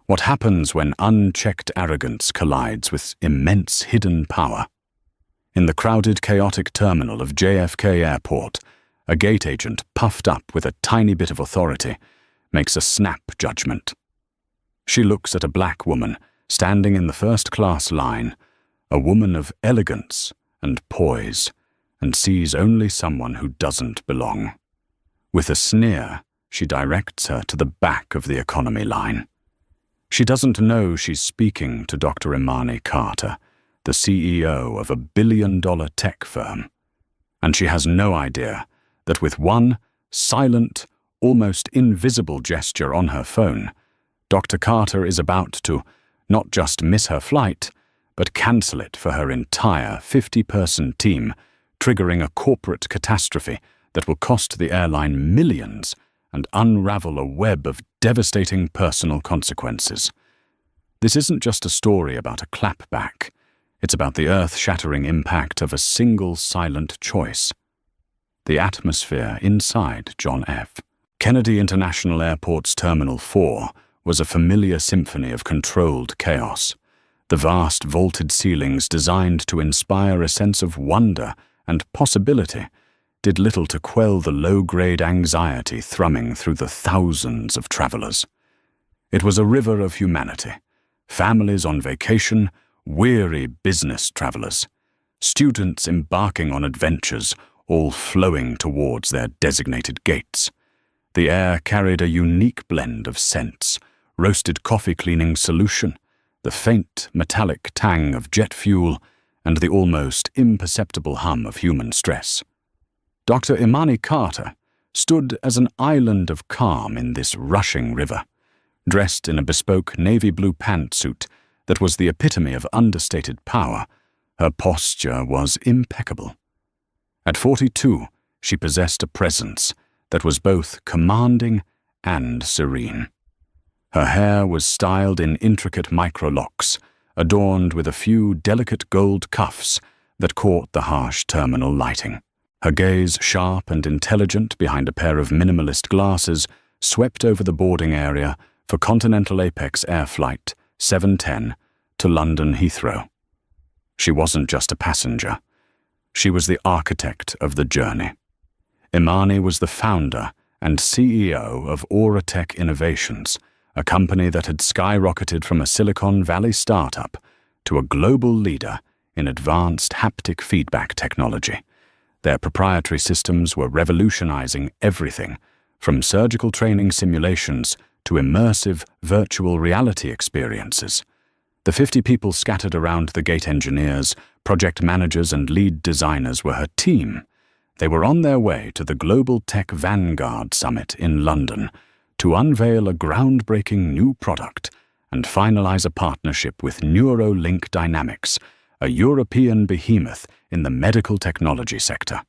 What happens when unchecked arrogance collides with immense hidden power? In the crowded, chaotic terminal of JFK Airport, a gate agent puffed up with a tiny bit of authority makes a snap judgment. She looks at a black woman standing in the first-class line, a woman of elegance and poise, and sees only someone who doesn't belong. With a sneer, she directs her to the back of the economy line. She doesn't know she's speaking to Dr. Imani Carter, the CEO of a billion-dollar tech firm. And she has no idea that with one silent, almost invisible gesture on her phone, Dr. Carter is about to not just miss her flight, but cancel it for her entire 50-person team, triggering a corporate catastrophe that will cost the airline millions and unravel a web of devastating personal consequences. This isn't just a story about a clapback. It's about the earth-shattering impact of a single silent choice. The atmosphere inside John F. Kennedy International Airport's Terminal 4 was a familiar symphony of controlled chaos. The vast vaulted ceilings, designed to inspire a sense of wonder and possibility, did little to quell the low-grade anxiety thrumming through the thousands of travelers. It was a river of humanity, families on vacation, weary business travelers, students embarking on adventures, all flowing towards their designated gates. The air carried a unique blend of scents: roasted coffee cleaning solution, the faint metallic tang of jet fuel, and the almost imperceptible hum of human stress. Dr. Imani Carter stood as an island of calm in this rushing river, dressed in a bespoke navy blue pantsuit that was the epitome of understated power. Her posture was impeccable. At 42, she possessed a presence that was both commanding and serene. Her hair was styled in intricate microlocks, adorned with a few delicate gold cuffs that caught the harsh terminal lighting. Her gaze, sharp and intelligent behind a pair of minimalist glasses, swept over the boarding area for Continental Apex Air Flight 710 to London Heathrow. She wasn't just a passenger. She was the architect of the journey. Imani was the founder and CEO of Auratech Innovations, a company that had skyrocketed from a Silicon Valley startup to a global leader in advanced haptic feedback technology. Their proprietary systems were revolutionizing everything from surgical training simulations to immersive virtual reality experiences. The 50 people scattered around the gate engineers, project managers, and lead designers were her team. They were on their way to the Global Tech Vanguard Summit in London to unveil a groundbreaking new product and finalize a partnership with Neuralink Dynamics, a European behemoth in the medical technology sector.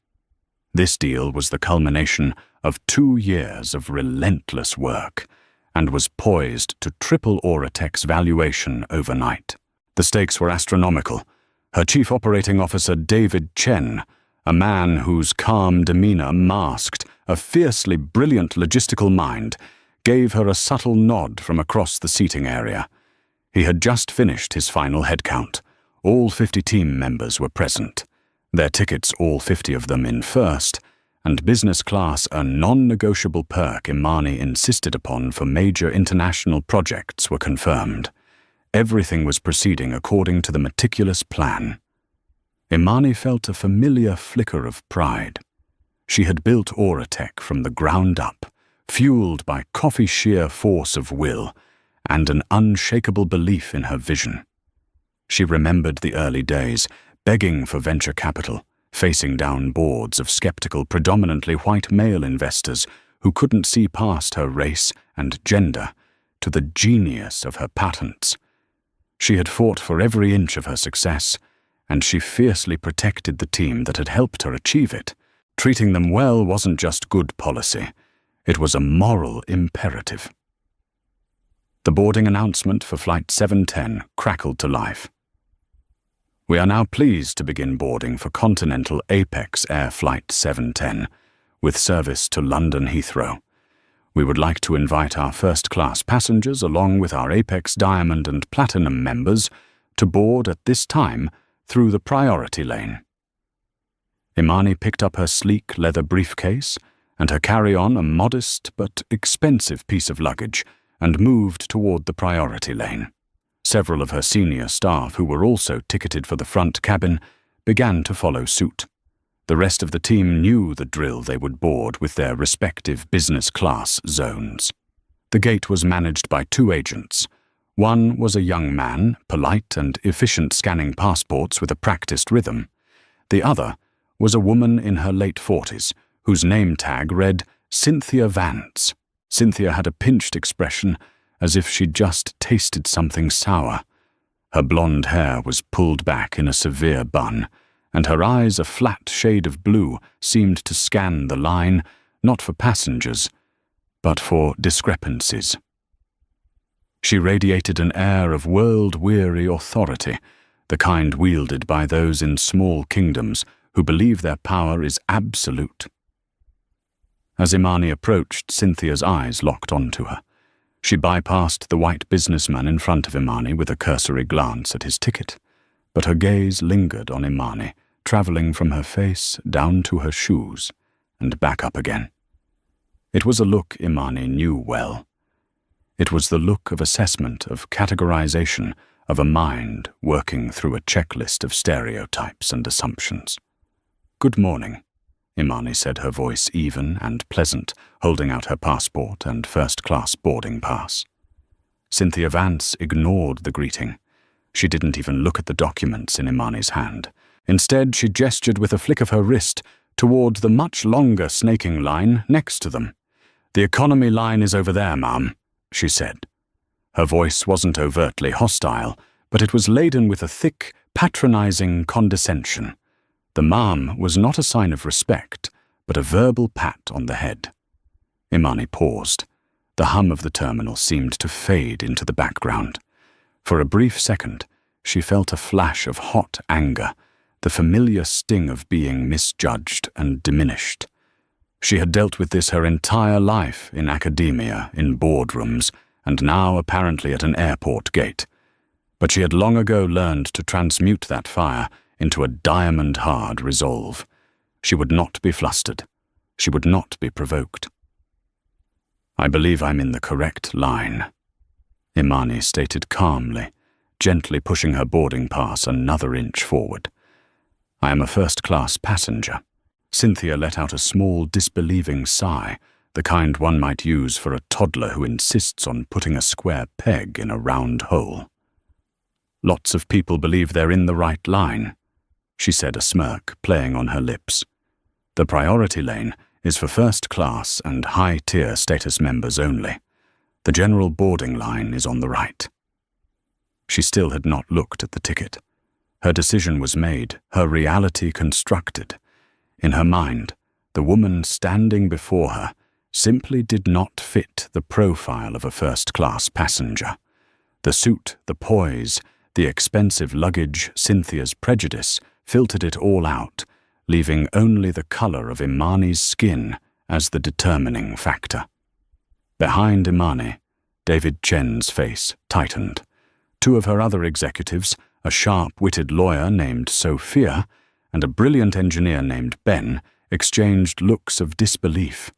This deal was the culmination of 2 years of relentless work and was poised to triple Auratech's valuation overnight. The stakes were astronomical. Her chief operating officer, David Chen, a man whose calm demeanor masked a fiercely brilliant logistical mind, gave her a subtle nod from across the seating area. He had just finished his final headcount. All 50 team members were present, their tickets, all 50 of them, in first, and business class a non-negotiable perk Imani insisted upon for major international projects were confirmed. Everything was proceeding according to the meticulous plan. Imani felt a familiar flicker of pride. She had built Auratech from the ground up, fueled by coffee sheer force of will and an unshakable belief in her vision. She remembered the early days, begging for venture capital, facing down boards of skeptical, predominantly white male investors who couldn't see past her race and gender to the genius of her patents. She had fought for every inch of her success, and she fiercely protected the team that had helped her achieve it. Treating them well wasn't just good policy. It was a moral imperative. The boarding announcement for Flight 710 crackled to life. We are now pleased to begin boarding for Continental Apex Air Flight 710, with service to London Heathrow. We would like to invite our first-class passengers along with our Apex Diamond and Platinum members to board at this time through the priority lane. Imani picked up her sleek leather briefcase and her carry-on, a modest but expensive piece of luggage, and moved toward the priority lane. Several of her senior staff, who were also ticketed for the front cabin, began to follow suit. The rest of the team knew the drill they would board with their respective business class zones. The gate was managed by 2 agents. One was a young man, polite and efficient, scanning passports with a practiced rhythm. The other was a woman in her late 40s, whose name tag read Cynthia Vance. Cynthia had a pinched expression, as if she'd just tasted something sour. Her blonde hair was pulled back in a severe bun, and her eyes, a flat shade of blue, seemed to scan the line, not for passengers, but for discrepancies. She radiated an air of world-weary authority, the kind wielded by those in small kingdoms who believe their power is absolute. As Imani approached, Cynthia's eyes locked onto her. She bypassed the white businessman in front of Imani with a cursory glance at his ticket, but her gaze lingered on Imani, traveling from her face down to her shoes and back up again. It was a look Imani knew well. It was the look of assessment, of categorization, of a mind working through a checklist of stereotypes and assumptions. "Good morning," Imani said, her voice even and pleasant, holding out her passport and first-class boarding pass. Cynthia Vance ignored the greeting. She didn't even look at the documents in Imani's hand. Instead, she gestured with a flick of her wrist toward the much longer snaking line next to them. "The economy line is over there, ma'am," she said. Her voice wasn't overtly hostile, but it was laden with a thick, patronizing condescension. The ma'am was not a sign of respect, but a verbal pat on the head. Imani paused. The hum of the terminal seemed to fade into the background. For a brief second, she felt a flash of hot anger, the familiar sting of being misjudged and diminished. She had dealt with this her entire life, in academia, in boardrooms, and now apparently at an airport gate. But she had long ago learned to transmute that fire into a diamond-hard resolve. She would not be flustered. She would not be provoked. "I believe I'm in the correct line," Imani stated calmly, gently pushing her boarding pass another inch forward. "I am a first-class passenger." Cynthia let out a small, disbelieving sigh, the kind one might use for a toddler who insists on putting a square peg in a round hole. "Lots of people believe they're in the right line," she said, a smirk playing on her lips. "The priority lane is for first-class and high-tier status members only. The general boarding line is on the right." She still had not looked at the ticket. Her decision was made, her reality constructed. In her mind, the woman standing before her simply did not fit the profile of a first-class passenger. The suit, the poise, the expensive luggage, Cynthia's prejudice filtered it all out, leaving only the color of Imani's skin as the determining factor. Behind Imani, David Chen's face tightened. 2 of her other executives, a sharp-witted lawyer named Sophia and a brilliant engineer named Ben, exchanged looks of disbelief.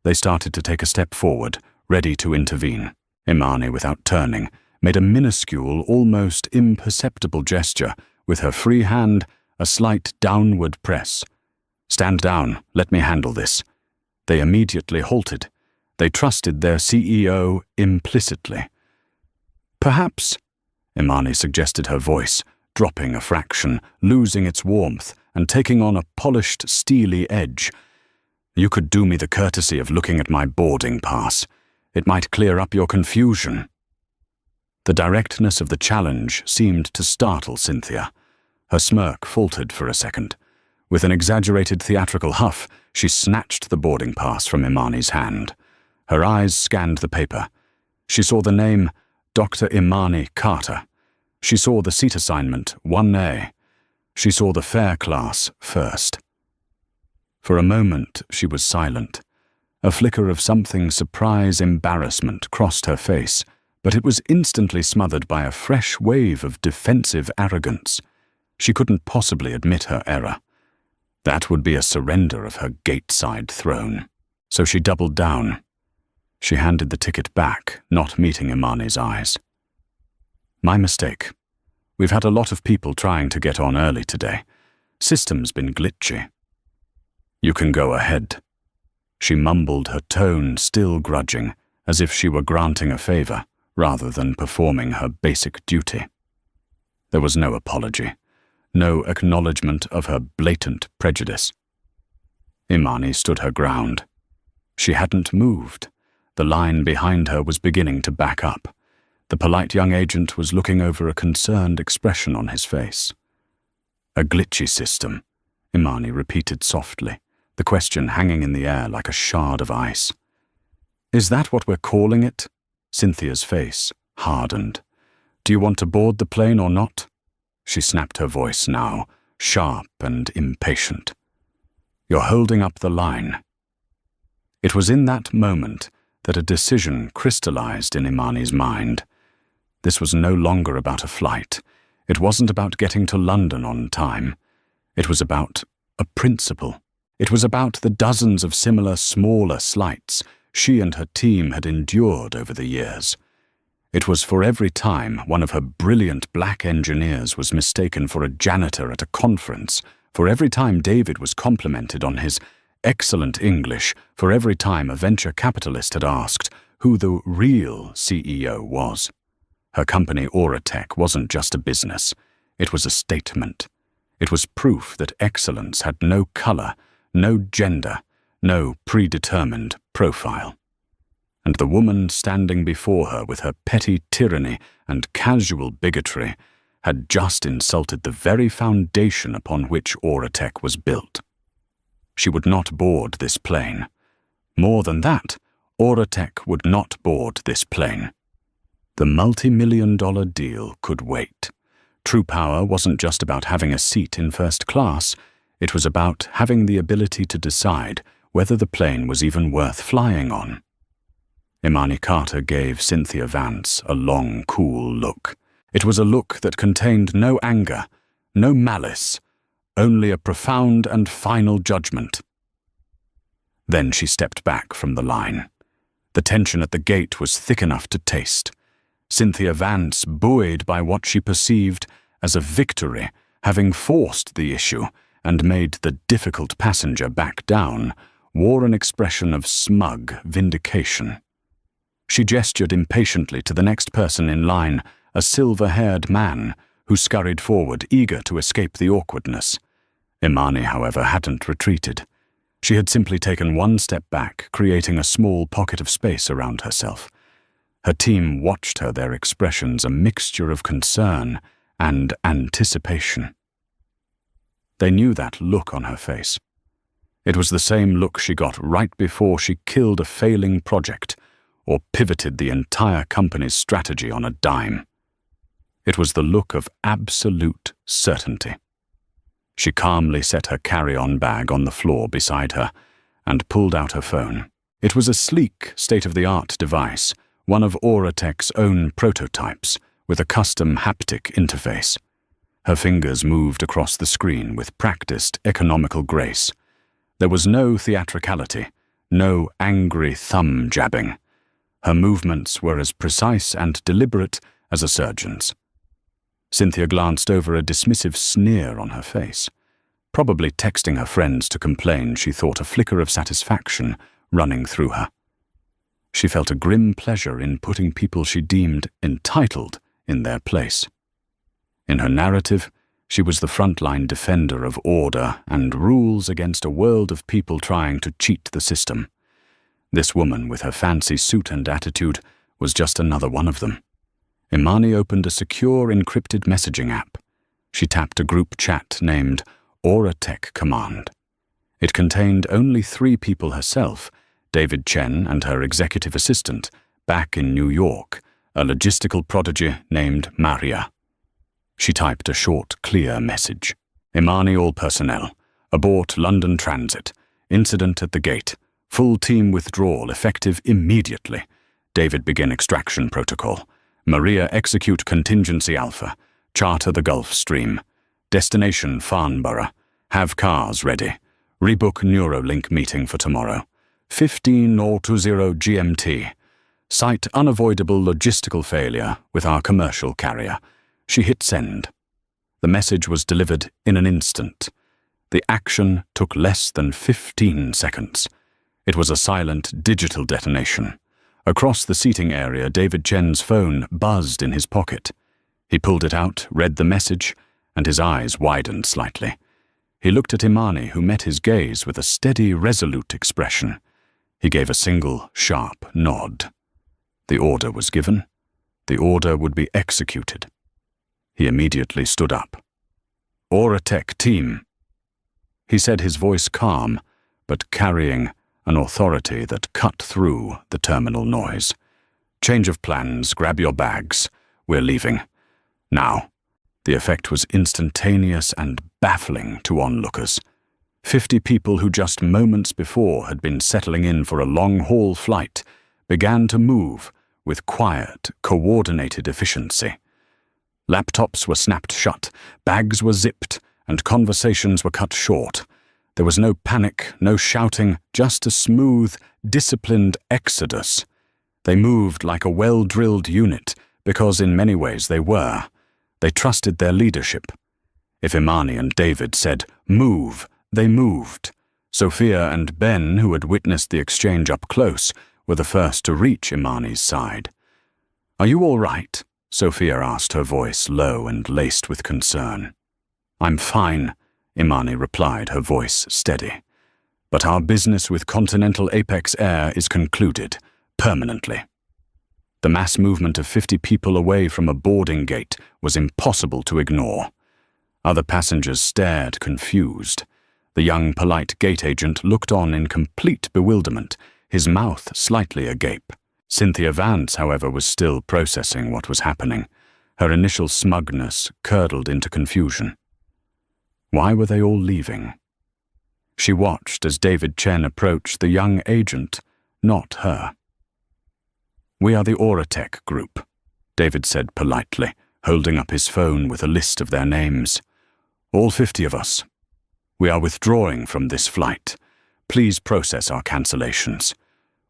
They started to take a step forward, ready to intervene. Imani, without turning, made a minuscule, almost imperceptible gesture, with her free hand a slight downward press. "Stand down, let me handle this." They immediately halted. They trusted their CEO implicitly. "Perhaps," Imani suggested, her voice dropping a fraction, losing its warmth and taking on a polished, steely edge, "you could do me the courtesy of looking at my boarding pass. It might clear up your confusion." The directness of the challenge seemed to startle Cynthia. Her smirk faltered for a second. With an exaggerated theatrical huff, she snatched the boarding pass from Imani's hand. Her eyes scanned the paper. She saw the name Dr. Imani Carter. She saw the seat assignment 1A. She saw the fare class first. For a moment she was silent, A flicker of something surprise embarrassment crossed her face, but it was instantly smothered by a fresh wave of defensive arrogance. She couldn't possibly admit her error. That would be a surrender of her gate-side throne. So she doubled down. She handed the ticket back, not meeting Imani's eyes. "My mistake. We've had a lot of people trying to get on early today. System's been glitchy." "You can go ahead." She mumbled, her tone still grudging, as if she were granting a favor rather than performing her basic duty. There was no apology, no acknowledgement of her blatant prejudice. Imani stood her ground. She hadn't moved. The line behind her was beginning to back up. The polite young agent was looking over a concerned expression on his face. "A glitchy system," Imani repeated softly, the question hanging in the air like a shard of ice. "Is that what we're calling it?" Cynthia's face hardened. "Do you want to board the plane or not?" She snapped her voice now, sharp and impatient. "You're holding up the line." It was in that moment that a decision crystallized in Imani's mind. This was no longer about a flight. It wasn't about getting to London on time. It was about a principle. It was about the dozens of similar smaller slights she and her team had endured over the years. It was for every time one of her brilliant black engineers was mistaken for a janitor at a conference, for every time David was complimented on his excellent English, for every time a venture capitalist had asked who the real CEO was. Her company Auratech wasn't just a business. It was a statement. It was proof that excellence had no color, no gender, no predetermined profile. And the woman standing before her with her petty tyranny and casual bigotry had just insulted the very foundation upon which Auratech was built. She would not board this plane. More than that, Auratech would not board this plane. The multi-million-dollar deal could wait. True power wasn't just about having a seat in first class. It was about having the ability to decide whether the plane was even worth flying on. Imani Carter gave Cynthia Vance a long, cool look. It was a look that contained no anger, no malice, only a profound and final judgment. Then she stepped back from the line. The tension at the gate was thick enough to taste. Cynthia Vance, buoyed by what she perceived as a victory, having forced the issue and made the difficult passenger back down, wore an expression of smug vindication. She gestured impatiently to the next person in line, a silver-haired man who scurried forward, eager to escape the awkwardness. Imani, however, hadn't retreated. She had simply taken one step back, creating a small pocket of space around herself. Her team watched her, their expressions a mixture of concern and anticipation. They knew that look on her face. It was the same look she got right before she killed a failing project or pivoted the entire company's strategy on a dime. It was the look of absolute certainty. She calmly set her carry-on bag on the floor beside her and pulled out her phone. It was a sleek, state-of-the-art device, one of Auratech's own prototypes, with a custom haptic interface. Her fingers moved across the screen with practiced, economical grace. There was no theatricality, no angry thumb jabbing. Her movements were as precise and deliberate as a surgeon's. Cynthia glanced over a dismissive sneer on her face. Probably texting her friends to complain, she thought, a flicker of satisfaction running through her. She felt a grim pleasure in putting people she deemed entitled in their place. In her narrative, she was the frontline defender of order and rules against a world of people trying to cheat the system. This woman, with her fancy suit and attitude, was just another one of them. Imani opened a secure encrypted messaging app. She tapped a group chat named Auratech Command. It contained only 3 people herself, David Chen and her executive assistant, back in New York, a logistical prodigy named Maria. She typed a short, clear message. Imani, all personnel. Abort London Transit. Incident at the gate. Full team withdrawal effective immediately. David begin extraction protocol. Maria execute contingency alpha. Charter the Gulf Stream. Destination Farnborough. Have cars ready. Rebook Neuralink meeting for tomorrow. 15:20 GMT. Cite unavoidable logistical failure with our commercial carrier. She hit send. The message was delivered in an instant. The action took less than 15 seconds. It was a silent digital detonation. Across the seating area, David Chen's phone buzzed in his pocket. He pulled it out, read the message, and his eyes widened slightly. He looked at Imani, who met his gaze with a steady, resolute expression. He gave a single, sharp nod. The order was given. The order would be executed. He immediately stood up. "Auratech team," he said, his voice calm, but carrying an authority that cut through the terminal noise. "Change of plans, grab your bags. We're leaving. Now." The effect was instantaneous and baffling to onlookers. 50 people who just moments before had been settling in for a long-haul flight began to move with quiet, coordinated efficiency. Laptops were snapped shut, bags were zipped, and conversations were cut short. There was no panic, no shouting, just a smooth, disciplined exodus. They moved like a well-drilled unit, because in many ways they were. They trusted their leadership. If Imani and David said, "Move," they moved. Sophia and Ben, who had witnessed the exchange up close, were the first to reach Imani's side. "Are you all right?" Sophia asked, her voice low and laced with concern. "I'm fine," Imani replied, her voice steady. "But our business with Continental Apex Air is concluded, permanently." The mass movement of 50 people away from a boarding gate was impossible to ignore. Other passengers stared, confused. The young, polite gate agent looked on in complete bewilderment, his mouth slightly agape. Cynthia Vance, however, was still processing what was happening. Her initial smugness curdled into confusion. Why were they all leaving? She watched as David Chen approached the young agent, not her. "We are the Auratech group," David said politely, holding up his phone with a list of their names. "All 50 of us. We are withdrawing from this flight. Please process our cancellations.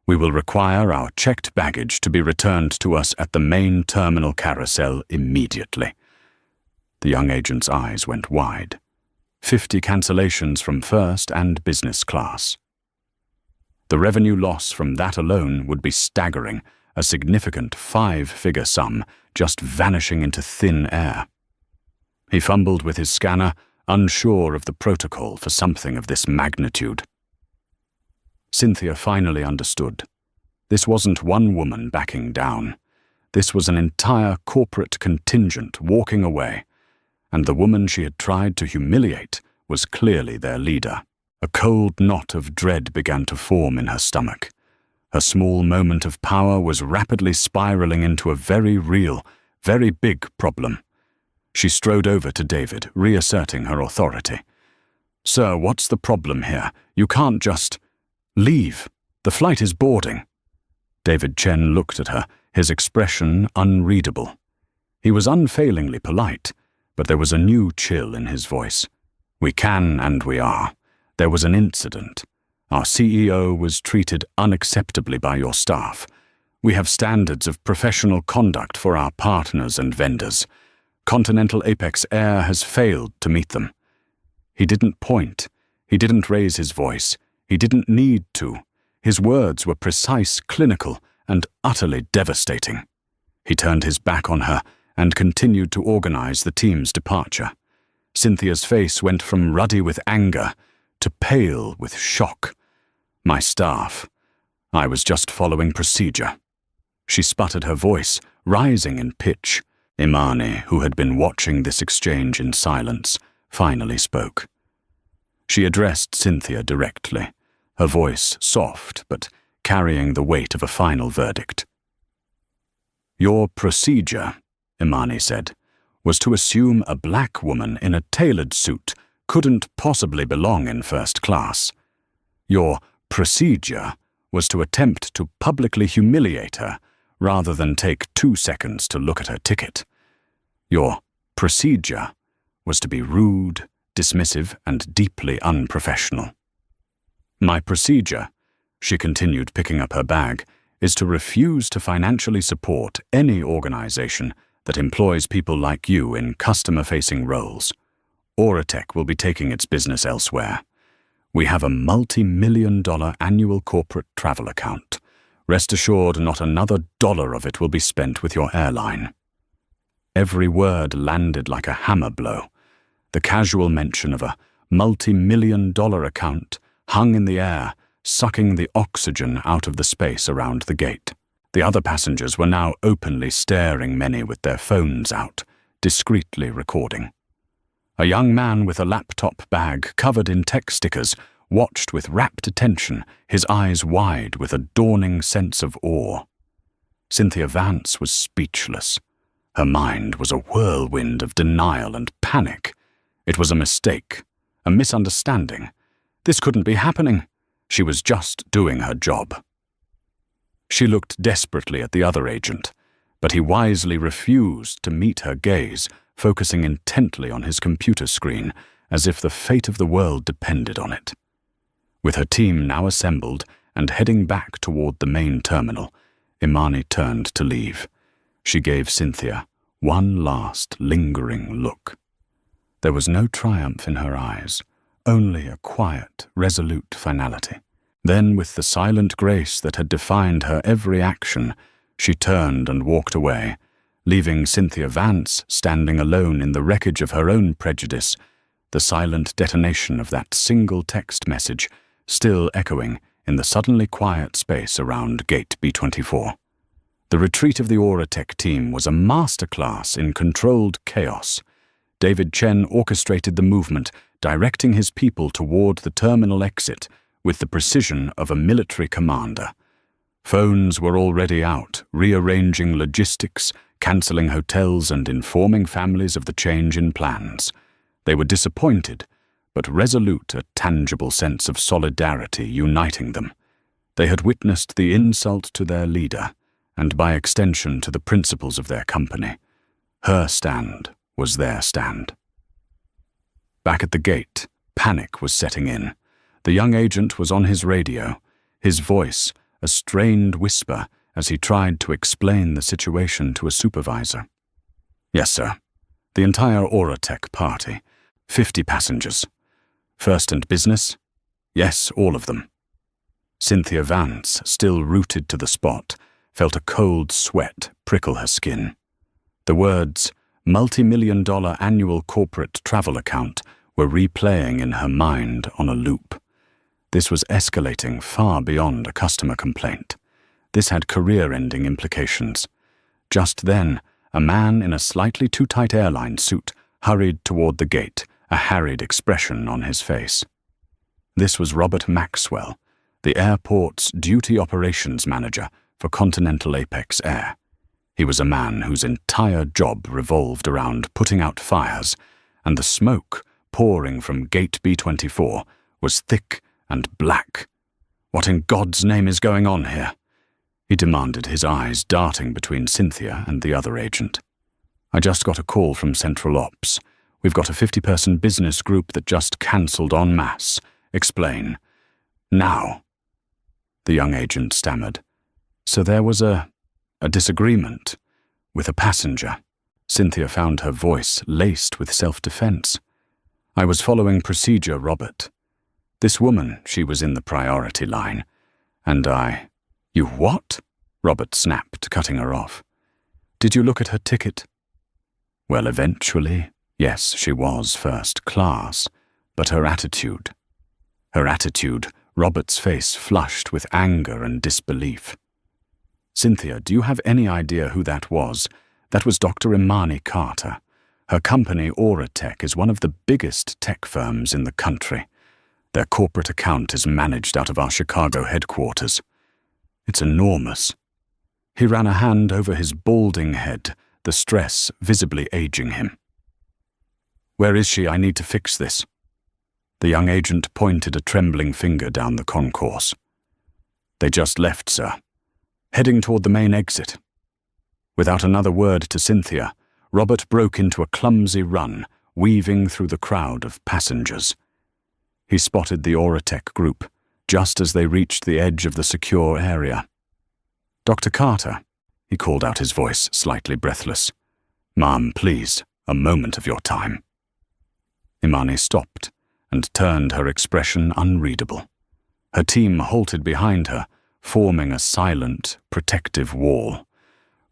We will require our checked baggage to be returned to us at the main terminal carousel immediately." The young agent's eyes went wide. 50 cancellations from first and business class. The revenue loss from that alone would be staggering, a significant 5-figure sum just vanishing into thin air. He fumbled with his scanner, unsure of the protocol for something of this magnitude. Cynthia finally understood. This wasn't one woman backing down. This was an entire corporate contingent walking away, and the woman she had tried to humiliate was clearly their leader. A cold knot of dread began to form in her stomach. Her small moment of power was rapidly spiraling into a very real, very big problem. She strode over to David, reasserting her authority. "Sir, what's the problem here? You can't just leave. The flight is boarding." David Chen looked at her, his expression unreadable. He was unfailingly polite, but there was a new chill in his voice. "We can and we are. There was an incident. Our CEO was treated unacceptably by your staff. We have standards of professional conduct for our partners and vendors. Continental Apex Air has failed to meet them." He didn't point. He didn't raise his voice. He didn't need to. His words were precise, clinical, and utterly devastating. He turned his back on her and continued to organize the team's departure. Cynthia's face went from ruddy with anger to pale with shock. "My staff. I was just following procedure." She sputtered, her voice rising in pitch. Imani, who had been watching this exchange in silence, finally spoke. She addressed Cynthia directly, her voice soft but carrying the weight of a final verdict. "Your procedure," Imani said, "was to assume a black woman in a tailored suit couldn't possibly belong in first class. Your procedure was to attempt to publicly humiliate her rather than take 2 seconds to look at her ticket. Your procedure was to be rude, dismissive, and deeply unprofessional. My procedure, she continued, picking up her bag, is to refuse to financially support any organization that employs people like you in customer-facing roles. Oratech will be taking its business elsewhere. We have a multi-million-dollar annual corporate travel account. Rest assured, not another dollar of it will be spent with your airline. Every word landed like a hammer blow. The casual mention of a multi-million-dollar account hung in the air, sucking the oxygen out of the space around the gate. The other passengers were now openly staring, many with their phones out, discreetly recording. A young man with a laptop bag covered in tech stickers watched with rapt attention, his eyes wide with a dawning sense of awe. Cynthia Vance was speechless. Her mind was a whirlwind of denial and panic. It was a mistake, a misunderstanding. This couldn't be happening. She was just doing her job. She looked desperately at the other agent, but he wisely refused to meet her gaze, focusing intently on his computer screen, as if the fate of the world depended on it. With her team now assembled and heading back toward the main terminal, Imani turned to leave. She gave Cynthia one last lingering look. There was no triumph in her eyes, only a quiet, resolute finality. Then, with the silent grace that had defined her every action, she turned and walked away, leaving Cynthia Vance standing alone in the wreckage of her own prejudice, the silent detonation of that single text message still echoing in the suddenly quiet space around Gate B24. The retreat of the Oratech team was a masterclass in controlled chaos. David Chen orchestrated the movement, directing his people toward the terminal exit with the precision of a military commander. Phones were already out, rearranging logistics, cancelling hotels, and informing families of the change in plans. They were disappointed, but resolute, a tangible sense of solidarity uniting them. They had witnessed the insult to their leader, and by extension to the principles of their company. Her stand was their stand. Back at the gate, panic was setting in. The young agent was on his radio, his voice a strained whisper as he tried to explain the situation to a supervisor. "Yes, sir. The entire Oratech party. 50 passengers. First and business? Yes, all of them." Cynthia Vance, still rooted to the spot, felt a cold sweat prickle her skin. The words, multi-million-dollar annual corporate travel account, were replaying in her mind on a loop. This was escalating far beyond a customer complaint. This had career-ending implications. Just then, a man in a slightly too tight airline suit hurried toward the gate, a harried expression on his face. This was Robert Maxwell, the airport's duty operations manager for Continental Apex Air. He was a man whose entire job revolved around putting out fires, and the smoke pouring from Gate B24 was thick and black. "What in God's name is going on here?" he demanded, his eyes darting between Cynthia and the other agent. "I just got a call from Central Ops. We've got a 50-person business group that just cancelled en masse. Explain. Now." The young agent stammered. "So there was a disagreement with a passenger." Cynthia found her voice laced with self-defense. "I was following procedure, Robert. This woman, she was in the priority line. And I—" "You what?" Robert snapped, cutting her off. "Did you look at her ticket?" "Well, eventually, yes, she was first class, but her attitude—" Robert's face flushed with anger and disbelief. "Cynthia, do you have any idea who that was? That was Dr. Imani Carter. Her company, Oratech, is one of the biggest tech firms in the country. Their corporate account is managed out of our Chicago headquarters. It's enormous." He ran a hand over his balding head, the stress visibly aging him. "Where is she? I need to fix this." The young agent pointed a trembling finger down the concourse. "They just left, sir. Heading toward the main exit." Without another word to Cynthia, Robert broke into a clumsy run, weaving through the crowd of passengers. He spotted the Auratech group just as they reached the edge of the secure area. "Dr. Carter," he called out, his voice slightly breathless. "Ma'am, please, a moment of your time." Imani stopped and turned, her expression unreadable. Her team halted behind her, forming a silent, protective wall.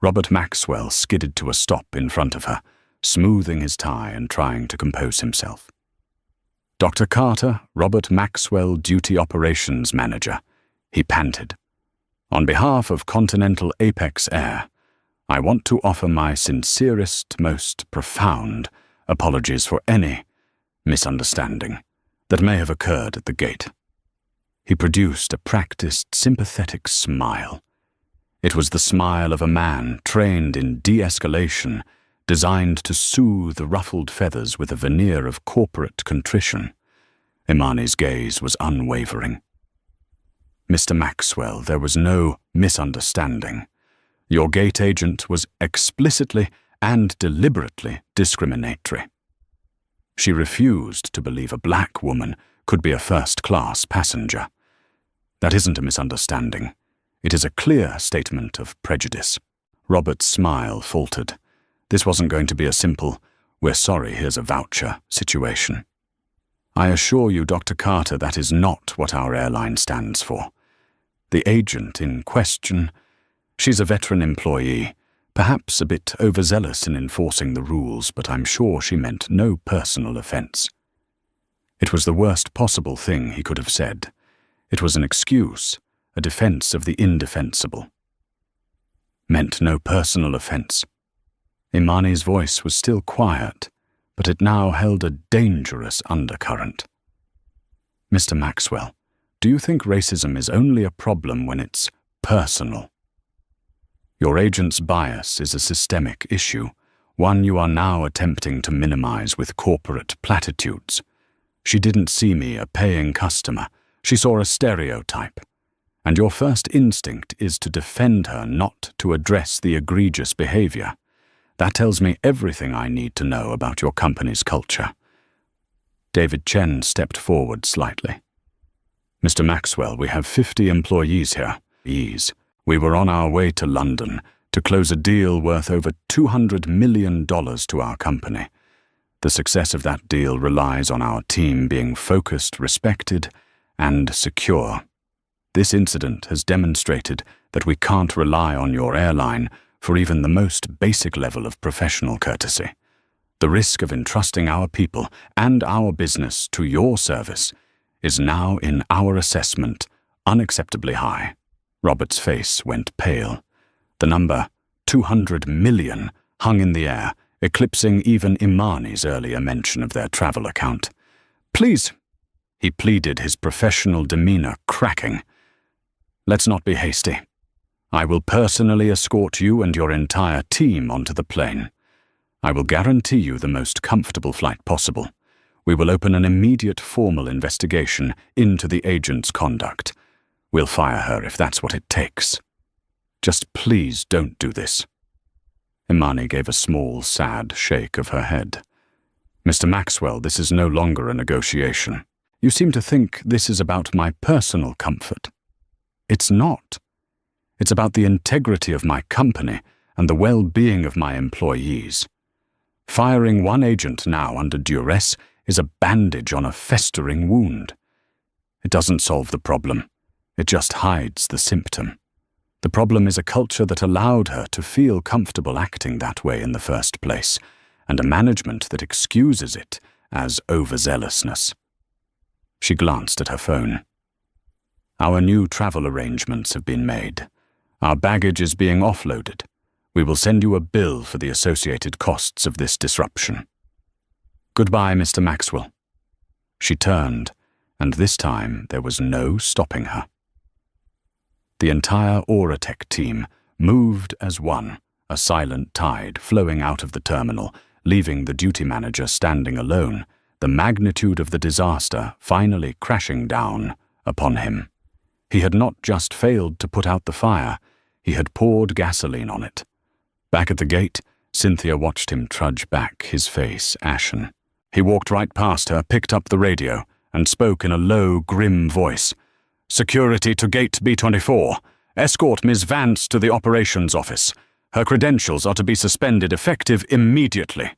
Robert Maxwell skidded to a stop in front of her, smoothing his tie and trying to compose himself. "Dr. Carter, Robert Maxwell, Duty Operations Manager," he panted. "On behalf of Continental Apex Air, I want to offer my sincerest, most profound apologies for any misunderstanding that may have occurred at the gate." He produced a practiced, sympathetic smile. It was the smile of a man trained in de-escalation, designed to soothe the ruffled feathers with a veneer of corporate contrition. Imani's gaze was unwavering. "Mr. Maxwell, there was no misunderstanding. Your gate agent was explicitly and deliberately discriminatory." She refused to believe a black woman could be a first-class passenger. "That isn't a misunderstanding. It is a clear statement of prejudice." Robert's smile faltered. This wasn't going to be a simple, "we're sorry, here's a voucher" situation. "I assure you, Dr. Carter, that is not what our airline stands for. The agent in question, she's a veteran employee, perhaps a bit overzealous in enforcing the rules, but I'm sure she meant no personal offense." It was the worst possible thing he could have said. It was an excuse, a defense of the indefensible. Meant no personal offense. Imani's voice was still quiet, but it now held a dangerous undercurrent. "Mr. Maxwell, do you think racism is only a problem when it's personal? Your agent's bias is a systemic issue, one you are now attempting to minimize with corporate platitudes. She didn't see me a paying customer. She saw a stereotype. And your first instinct is to defend her, not to address the egregious behavior. That tells me everything I need to know about your company's culture." David Chen stepped forward slightly. "Mr. Maxwell, we have 50 employees here. We were on our way to London to close a deal worth over $200 million to our company. The success of that deal relies on our team being focused, respected, and secure. This incident has demonstrated that we can't rely on your airline for even the most basic level of professional courtesy. The risk of entrusting our people and our business to your service is now, in our assessment, unacceptably high." Robert's face went pale. The number 200 million hung in the air, eclipsing even Imani's earlier mention of their travel account. "Please," he pleaded, his professional demeanor cracking. "Let's not be hasty. I will personally escort you and your entire team onto the plane. I will guarantee you the most comfortable flight possible. We will open an immediate formal investigation into the agent's conduct. We'll fire her if that's what it takes. Just please don't do this." Imani gave a small, sad shake of her head. "Mr. Maxwell, this is no longer a negotiation. You seem to think this is about my personal comfort. It's not. It's about the integrity of my company and the well-being of my employees. Firing one agent now under duress is a bandage on a festering wound. It doesn't solve the problem. It just hides the symptom. The problem is a culture that allowed her to feel comfortable acting that way in the first place, and a management that excuses it as overzealousness." She glanced at her phone. "Our new travel arrangements have been made. Our baggage is being offloaded. We will send you a bill for the associated costs of this disruption. Goodbye, Mr. Maxwell." She turned, and this time there was no stopping her. The entire Auratech team moved as one, a silent tide flowing out of the terminal, leaving the duty manager standing alone, the magnitude of the disaster finally crashing down upon him. He had not just failed to put out the fire, he had poured gasoline on it. Back at the gate, Cynthia watched him trudge back, his face ashen. He walked right past her, picked up the radio, and spoke in a low, grim voice. "Security to gate B24. Escort Ms. Vance to the operations office. Her credentials are to be suspended effective immediately."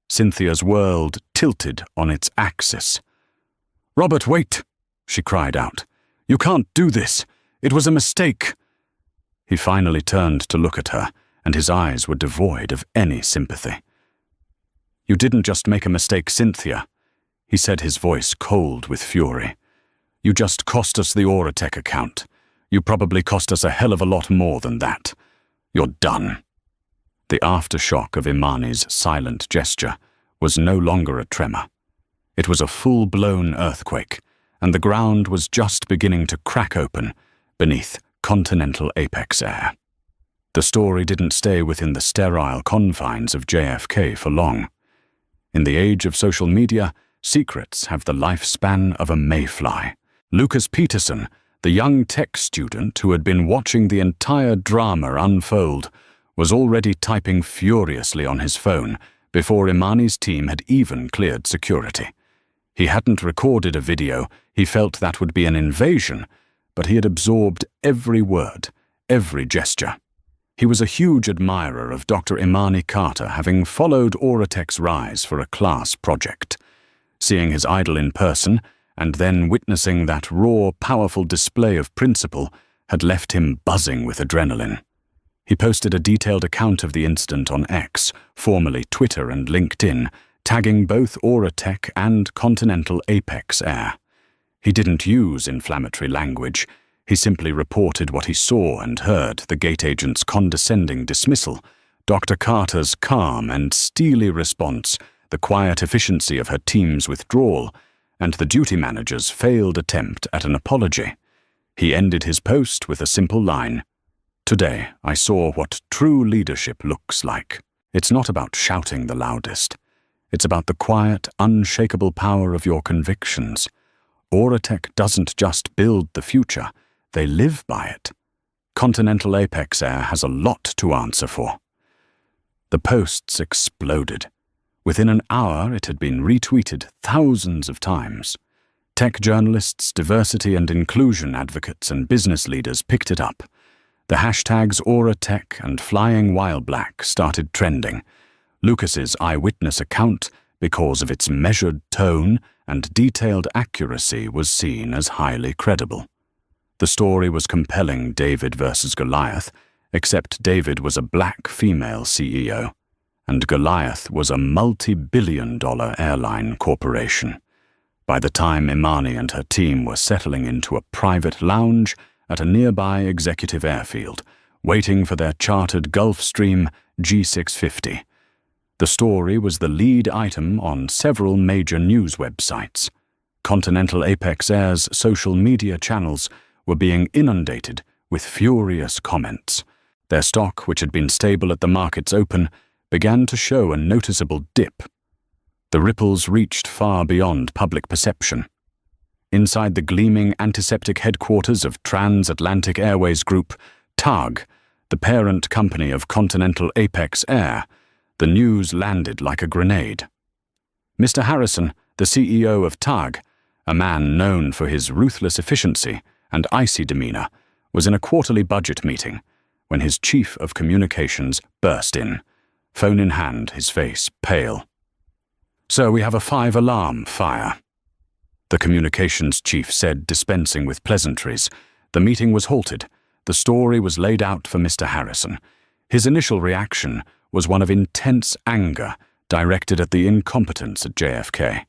Cynthia's world tilted on its axis. "Robert, wait!" she cried out. "You can't do this. It was a mistake." He finally turned to look at her, and his eyes were devoid of any sympathy. "You didn't just make a mistake, Cynthia," he said, his voice cold with fury. "You just cost us the Auratech account. You probably cost us a hell of a lot more than that. You're done." The aftershock of Imani's silent gesture was no longer a tremor. It was a full-blown earthquake, and the ground was just beginning to crack open beneath continental apex air. The story didn't stay within the sterile confines of JFK for long. In the age of social media, secrets have the lifespan of a mayfly. Lucas Peterson, the young tech student who had been watching the entire drama unfold, was already typing furiously on his phone before Imani's team had even cleared security. He hadn't recorded a video, he felt that would be an invasion, but he had absorbed every word, every gesture. He was a huge admirer of Dr. Imani Carter, having followed Auratech's rise for a class project. Seeing his idol in person, and then witnessing that raw, powerful display of principle, had left him buzzing with adrenaline. He posted a detailed account of the incident on X, formerly Twitter and LinkedIn, tagging both Auratech and continental apex air. He didn't use inflammatory language. He simply reported what he saw and heard: the gate agent's condescending dismissal, Dr. Carter's calm and steely response, the quiet efficiency of her team's withdrawal, and the duty manager's failed attempt at an apology. He ended his post with a simple line: "Today, I saw what true leadership looks like. It's not about shouting the loudest. It's about the quiet, unshakable power of your convictions. Auratech doesn't just build the future, they live by it. Continental Apex Air has a lot to answer for." The posts exploded. Within an hour, it had been retweeted thousands of times. Tech journalists, diversity and inclusion advocates, and business leaders picked it up. The hashtags Auratech and Flying While Black started trending. Lucas's eyewitness account, because of its measured tone and detailed accuracy, was seen as highly credible. The story was compelling David versus Goliath, except David was a black female CEO, and Goliath was a multi-billion-dollar airline corporation. By the time Imani and her team were settling into a private lounge at a nearby executive airfield, waiting for their chartered Gulfstream G650, the story was the lead item on several major news websites. Continental Apex Air's social media channels were being inundated with furious comments. Their stock, which had been stable at the market's open, began to show a noticeable dip. The ripples reached far beyond public perception. Inside the gleaming antiseptic headquarters of Transatlantic Airways Group, TAG, the parent company of Continental Apex Air, the news landed like a grenade. Mr. Harrison, the CEO of TAG, a man known for his ruthless efficiency and icy demeanor, was in a quarterly budget meeting when his chief of communications burst in, phone in hand, his face pale. "So we have a 5-alarm fire," the communications chief said, dispensing with pleasantries. The meeting was halted. The story was laid out for Mr. Harrison. His initial reaction was one of intense anger directed at the incompetence at JFK.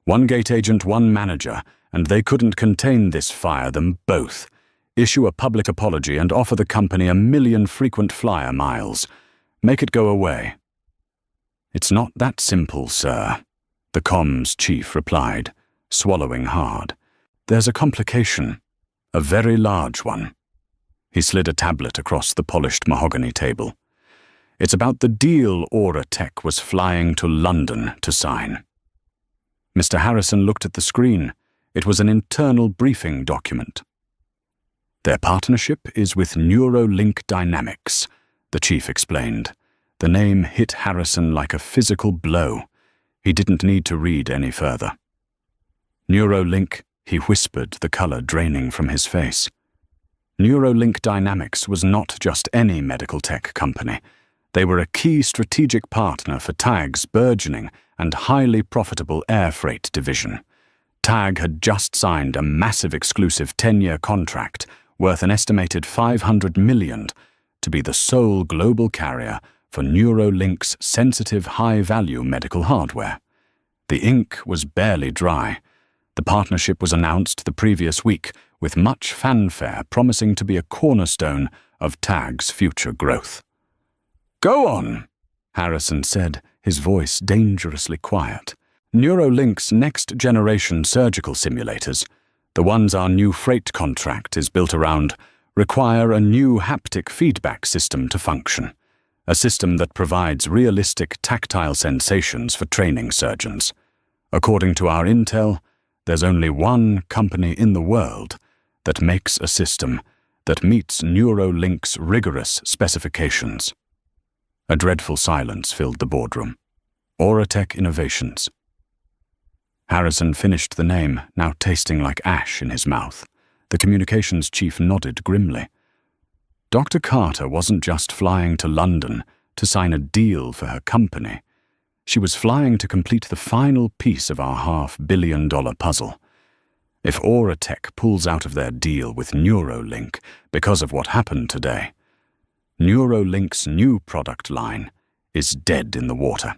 One gate agent, one manager, and they couldn't contain this, fire them both. Issue a public apology and offer the company 1 million frequent flyer miles. Make it go away. "It's not that simple, sir," the comms chief replied, swallowing hard. "There's a complication, a very large one." He slid a tablet across the polished mahogany table. "It's about the deal Auratech was flying to London to sign." Mr. Harrison looked at the screen. It was an internal briefing document. Their partnership is with Neurolink Dynamics, the chief explained. The name hit Harrison like a physical blow. He didn't need to read any further. Neurolink, he whispered, the color draining from his face. Neurolink Dynamics was not just any medical tech company. They were a key strategic partner for TAG's burgeoning and highly profitable air freight division. TAG had just signed a massive exclusive 10-year contract worth an estimated $500 million to be the sole global carrier for Neurolink's sensitive high-value medical hardware. The ink was barely dry. The partnership was announced the previous week with much fanfare, promising to be a cornerstone of TAG's future growth. "Go on," Harrison said, his voice dangerously quiet. "Neurolink's next-generation surgical simulators, the ones our new freight contract is built around, require a new haptic feedback system to function, a system that provides realistic tactile sensations for training surgeons. According to our intel, there's only one company in the world that makes a system that meets Neurolink's rigorous specifications." A dreadful silence filled the boardroom. Auratech Innovations. Harrison finished the name, now tasting like ash in his mouth. The communications chief nodded grimly. Dr. Carter wasn't just flying to London to sign a deal for her company. She was flying to complete the final piece of our $500 million puzzle. If Auratech pulls out of their deal with Neurolink because of what happened today, Neurolink's new product line is dead in the water,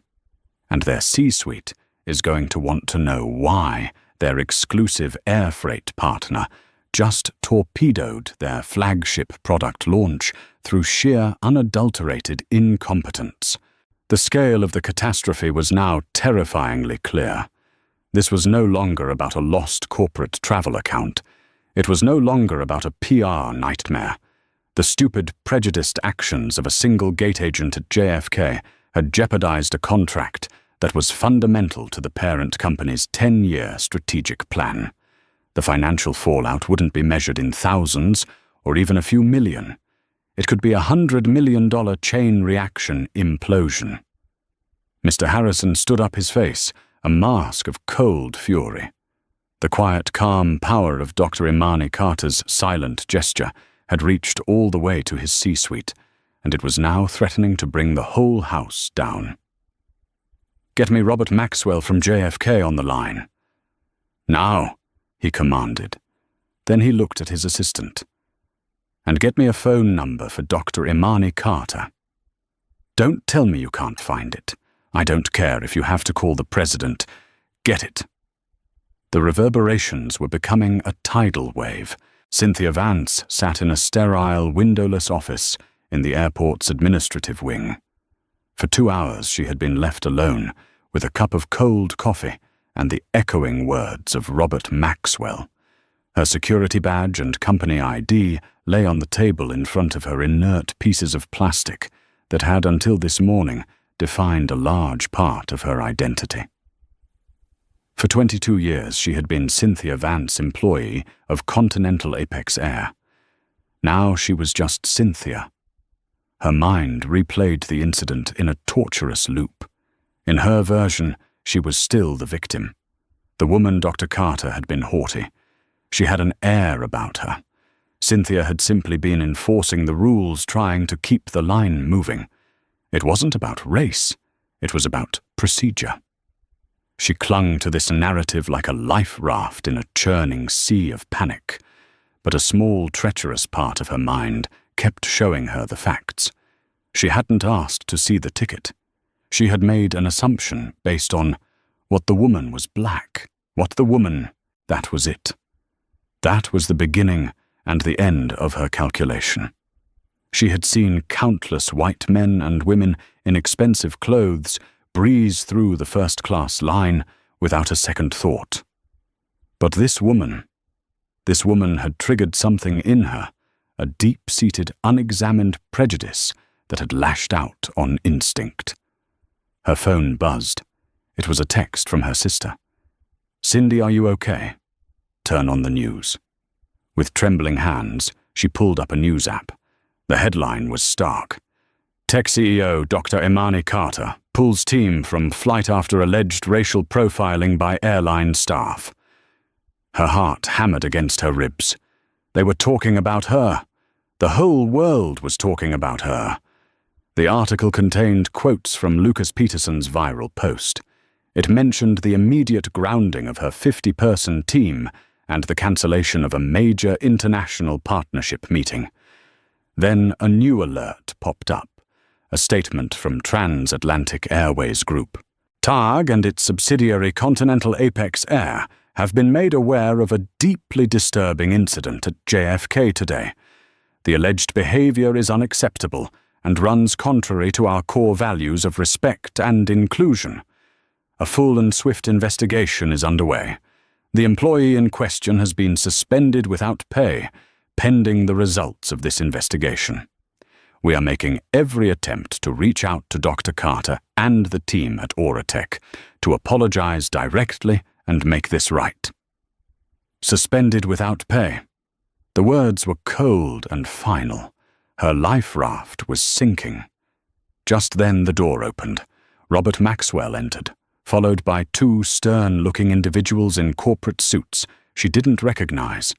and their C-suite is going to want to know why their exclusive air freight partner just torpedoed their flagship product launch through sheer unadulterated incompetence. The scale of the catastrophe was now terrifyingly clear. This was no longer about a lost corporate travel account. It was no longer about a PR nightmare. The stupid, prejudiced actions of a single gate agent at JFK had jeopardized a contract that was fundamental to the parent company's 10-year strategic plan. The financial fallout wouldn't be measured in thousands or even a few million. It could be a $100 million chain reaction implosion. Mr. Harrison stood up, his face a mask of cold fury. The quiet, calm power of Dr. Imani Carter's silent gesture had reached all the way to his C-suite, and it was now threatening to bring the whole house down. "Get me Robert Maxwell from JFK on the line." "Now," he commanded. Then he looked at his assistant. "And get me a phone number for Dr. Imani Carter. Don't tell me you can't find it. I don't care if you have to call the president. Get it." The reverberations were becoming a tidal wave. Cynthia Vance sat in a sterile, windowless office in the airport's administrative wing. For 2 hours she had been left alone with a cup of cold coffee and the echoing words of Robert Maxwell. Her security badge and company ID lay on the table in front of her, inert pieces of plastic that had until this morning defined a large part of her identity. For 22 years she had been Cynthia Vance, employee of Continental Apex Air. Now she was just Cynthia. Her mind replayed the incident in a torturous loop. In her version, she was still the victim. The woman Dr. Carter had been haughty. She had an air about her. Cynthia had simply been enforcing the rules, trying to keep the line moving. It wasn't about race. It was about procedure. She clung to this narrative like a life raft in a churning sea of panic. But a small, treacherous part of her mind kept showing her the facts. She hadn't asked to see the ticket. She had made an assumption based on what the woman was black. That was it. That was the beginning and the end of her calculation. She had seen countless white men and women in expensive clothes breeze through the first-class line without a second thought. But this woman had triggered something in her, a deep-seated, unexamined prejudice that had lashed out on instinct. Her phone buzzed. It was a text from her sister. "Cindy, are you okay? Turn on the news." With trembling hands, she pulled up a news app. The headline was stark. Tech CEO Dr. Imani Carter pulls team from flight after alleged racial profiling by airline staff. Her heart hammered against her ribs. They were talking about her. The whole world was talking about her. The article contained quotes from Lucas Peterson's viral post. It mentioned the immediate grounding of her 50-person team and the cancellation of a major international partnership meeting. Then a new alert popped up, a statement from Transatlantic Airways Group. TAG and its subsidiary Continental Apex Air have been made aware of a deeply disturbing incident at JFK today. The alleged behavior is unacceptable and runs contrary to our core values of respect and inclusion. A full and swift investigation is underway. The employee in question has been suspended without pay, pending the results of this investigation. We are making every attempt to reach out to Dr. Carter and the team at Auratech to apologize directly and make this right. Suspended without pay. The words were cold and final. Her life raft was sinking. Just then the door opened. Robert Maxwell entered, followed by two stern-looking individuals in corporate suits she didn't recognize.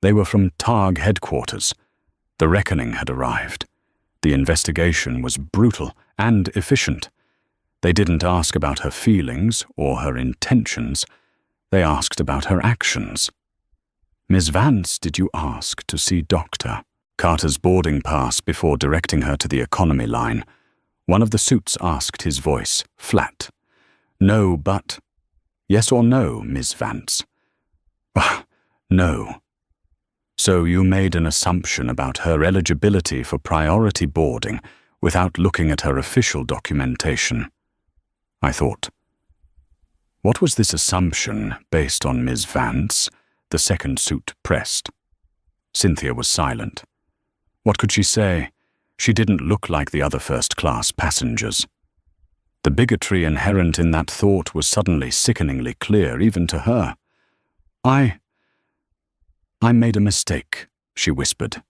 They were from TAG headquarters. The reckoning had arrived. The investigation was brutal and efficient. They didn't ask about her feelings or her intentions. They asked about her actions. "Miss Vance, did you ask to see Dr. Carter's boarding pass before directing her to the economy line? One of the suits asked, his voice flat. "No, but—" "Yes or no, Miss Vance?" "No." "So you made an assumption about her eligibility for priority boarding without looking at her official documentation?" I thought. "What was this assumption based on, Miss Vance?" the second suit pressed. Cynthia was silent. What could she say? She didn't look like the other first-class passengers. The bigotry inherent in that thought was suddenly sickeningly clear even to her. I made a mistake," she whispered.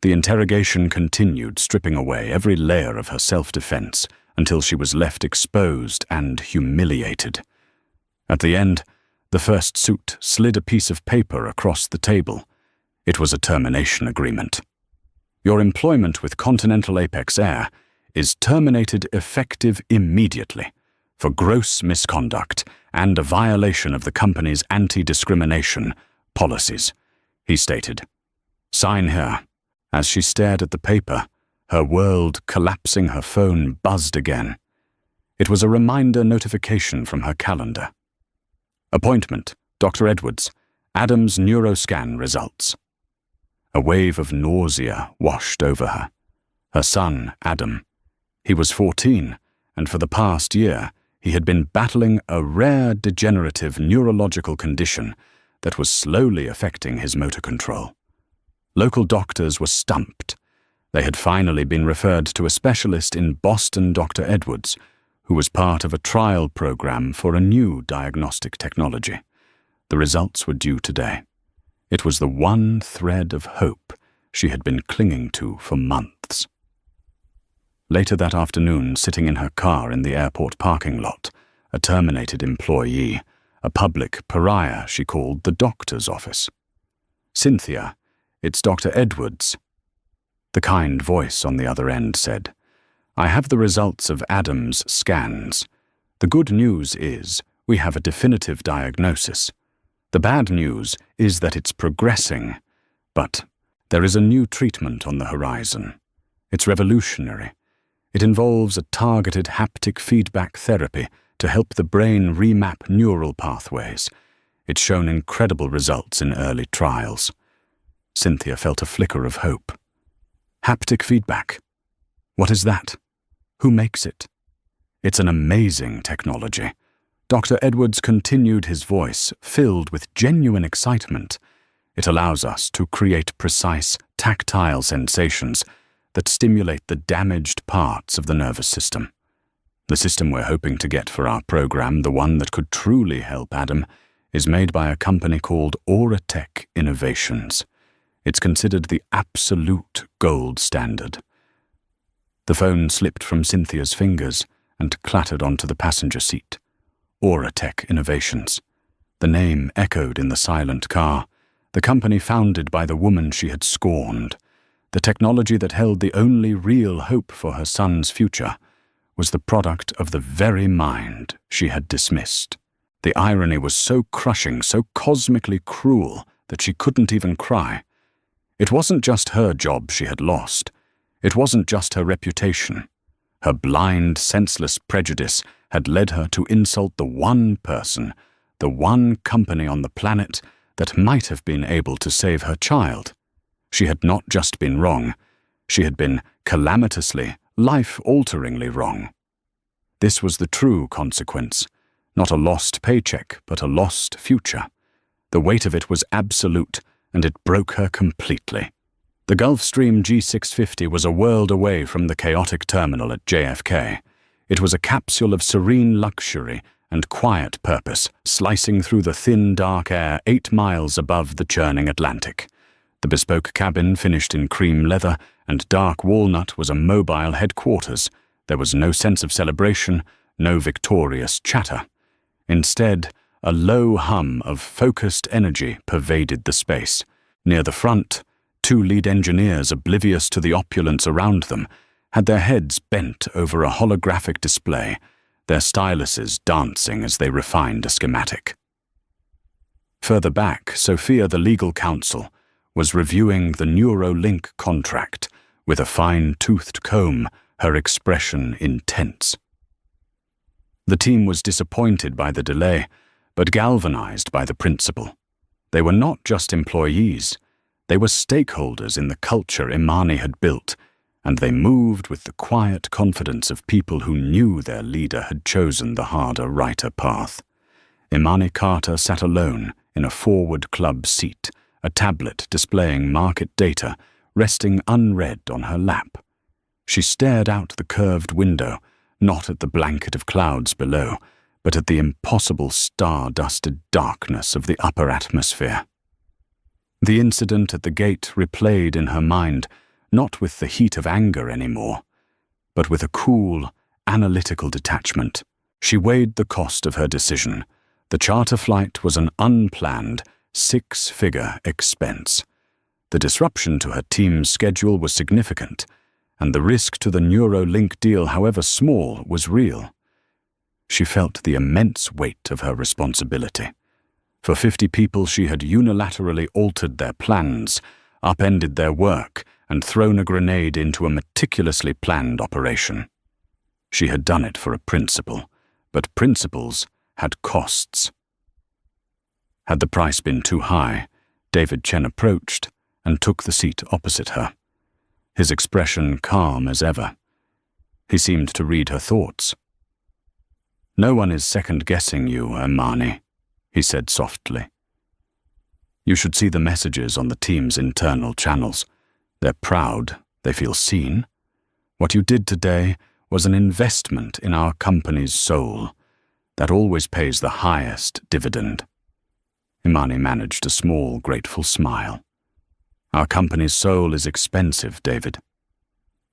The interrogation continued, stripping away every layer of her self-defense until she was left exposed and humiliated. At the end, the first suit slid a piece of paper across the table. It was a termination agreement. "Your employment with Continental Apex Air is terminated effective immediately for gross misconduct and a violation of the company's anti-discrimination policies," he stated. "Sign here." As she stared at the paper, her world collapsing, her phone buzzed again. It was a reminder notification from her calendar. Appointment, Dr. Edwards, Adam's neuroscan results. A wave of nausea washed over her. Her son, Adam. He was 14, and for the past year, he had been battling a rare degenerative neurological condition that was slowly affecting his motor control. Local doctors were stumped. They had finally been referred to a specialist in Boston, Dr. Edwards, who was part of a trial program for a new diagnostic technology. The results were due today. It was the one thread of hope she had been clinging to for months. Later that afternoon, sitting in her car in the airport parking lot, a terminated employee, a public pariah, she called the doctor's office. "Cynthia, it's Dr. Edwards." The kind voice on the other end said, "I have the results of Adam's scans. The good news is we have a definitive diagnosis. The bad news is that it's progressing, but there is a new treatment on the horizon. It's revolutionary. It involves a targeted haptic feedback therapy to help the brain remap neural pathways. It's shown incredible results in early trials." Cynthia felt a flicker of hope. Haptic feedback. What is that? Who makes it? It's an amazing technology. Dr. Edwards continued, his voice filled with genuine excitement. It allows us to create precise, tactile sensations that stimulate the damaged parts of the nervous system. The system we're hoping to get for our program, the one that could truly help Adam, is made by a company called Tech Innovations. It's considered the absolute gold standard. The phone slipped from Cynthia's fingers and clattered onto the passenger seat. Tech Innovations. The name echoed in the silent car, the company founded by the woman she had scorned. The technology that held the only real hope for her son's future was the product of the very mind she had dismissed. The irony was so crushing, so cosmically cruel, that she couldn't even cry. It wasn't just her job she had lost. It wasn't just her reputation. Her blind, senseless prejudice had led her to insult the one person, the one company on the planet that might have been able to save her child. She had not just been wrong, she had been calamitously, life-alteringly wrong. This was the true consequence, not a lost paycheck, but a lost future. The weight of it was absolute, and it broke her completely. The Gulfstream G650 was a world away from the chaotic terminal at JFK. It was a capsule of serene luxury and quiet purpose, slicing through the thin, dark air 8 miles above the churning Atlantic. The bespoke cabin, finished in cream leather and dark walnut, was a mobile headquarters. There was no sense of celebration, no victorious chatter. Instead, a low hum of focused energy pervaded the space. Near the front, 2 lead engineers, oblivious to the opulence around them, had their heads bent over a holographic display, their styluses dancing as they refined a schematic. Further back, Sophia, the legal counsel, was reviewing the Neuralink contract with a fine-toothed comb, her expression intense. The team was disappointed by the delay, but galvanized by the principle. They were not just employees, they were stakeholders in the culture Imani had built, and they moved with the quiet confidence of people who knew their leader had chosen the harder, righter path. Imani Carter sat alone in a forward club seat, a tablet displaying market data resting unread on her lap. She stared out the curved window, not at the blanket of clouds below, but at the impossible star-dusted darkness of the upper atmosphere. The incident at the gate replayed in her mind, not with the heat of anger anymore, but with a cool, analytical detachment. She weighed the cost of her decision. The charter flight was an unplanned, 6-figure expense. The disruption to her team's schedule was significant, and the risk to the Neuralink deal, however small, was real. She felt the immense weight of her responsibility. For 50 people, she had unilaterally altered their plans, upended their work, and thrown a grenade into a meticulously planned operation. She had done it for a principle, but principles had costs. Had the price been too high, David Chen approached and took the seat opposite her, his expression calm as ever. He seemed to read her thoughts. "No one is second-guessing you, Imani," he said softly. "You should see the messages on the team's internal channels. They're proud, they feel seen. What you did today was an investment in our company's soul. That always pays the highest dividend." Imani managed a small, grateful smile. "Our company's soul is expensive, David."